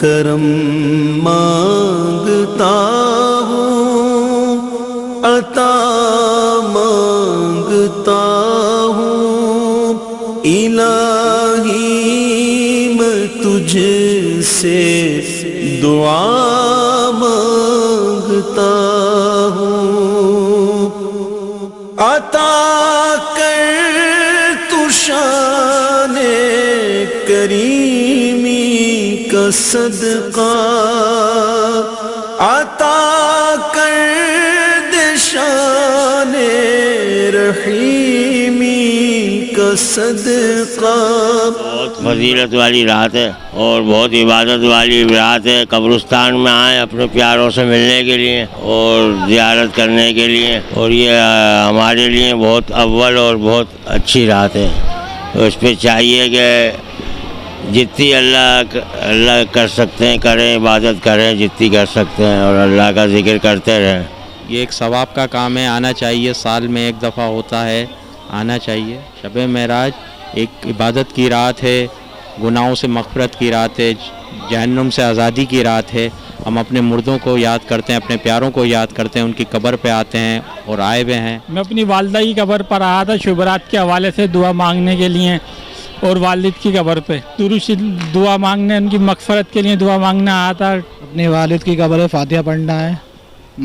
کرم مانگتا ہوں، عطا مانگتا ہوں، الہی میں تجھ سے دعا مانگتا ہوں، عطا کر تو شان کریمی کا صدقہ، عطا کر دے شان رحیمی کا صدقہ۔ بہت فضیلت والی رات ہے اور بہت عبادت والی رات ہے۔ قبرستان میں آئے اپنے پیاروں سے ملنے کے لیے اور زیارت کرنے کے لیے، اور یہ ہمارے لیے بہت اول اور بہت اچھی رات ہے۔ اس پہ چاہیے کہ جتنی اللہ کر سکتے ہیں کریں، عبادت کریں جتنی کر سکتے ہیں، اور اللہ کا ذکر کرتے رہیں۔ یہ ایک ثواب کا کام ہے، آنا چاہیے، سال میں ایک دفعہ ہوتا ہے، آنا چاہیے۔ شب معراج ایک عبادت کی رات ہے، گناہوں سے مغفرت کی رات ہے، جہنم سے آزادی کی رات ہے۔ ہم اپنے مردوں کو یاد کرتے ہیں، اپنے پیاروں کو یاد کرتے ہیں، ان کی قبر پہ آتے ہیں اور آئے ہوئے ہیں۔ میں اپنی والدہ کی قبر پر آیا تھا شبرات کے حوالے سے دعا مانگنے کے لیے، اور والد کی قبر پہ دعا مانگنے، ان کی مغفرت کے لیے دعا مانگنے آیا تھا۔ اپنے والد کی قبر فاتحہ پڑھنا ہے۔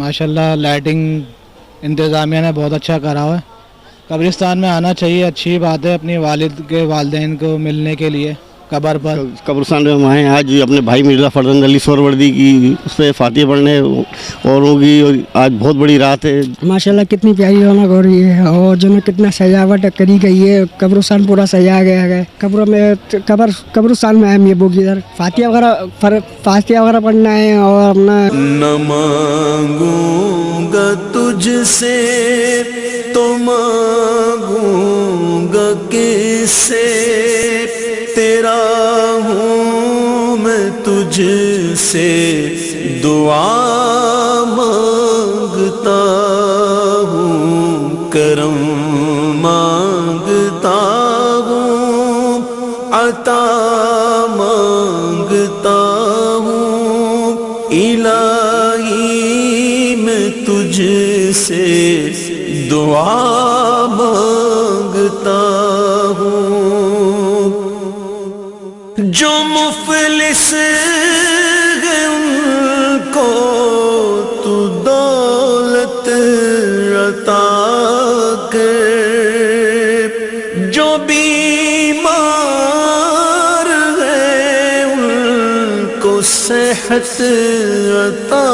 ماشاءاللہ لائٹنگ انتظامیہ نے بہت اچھا کرا ہوا ہے۔ قبرستان میں آنا چاہیے، اچھی بات ہے، اپنی والد کے والدین کو ملنے کے لیے قبر پر۔ قبرستان میں ہم آئے آج اپنے بھائی مرزا فرزند علی سہروردی کی اس پہ فاتحہ پڑھنے اوروں کی، آج بہت بڑی رات ہے۔ ماشاءاللہ کتنی پیاری رونق ہو رہی ہے، اور جو کتنا سجاوٹ کری گئی ہے، قبرستان پورا سجایا گیا ہے۔ قبرستان میں اہم یہ بک ادھر فاتحہ وغیرہ پڑھنا ہے، اور اپنا نہ مانگوں گا تجھ سے تو مانگوں گا کس سے، تیرا ہوں میں تجھ سے دعا مانگتا ہوں، کرم مانگتا ہوں، عطا مانگتا ہوں، الہی میں تجھ سے دعا مانگتا ہوں۔ جو مفلس ہیں ان کو تو دولت عطا کر، جو بیمار ہیں ان کو صحت عطا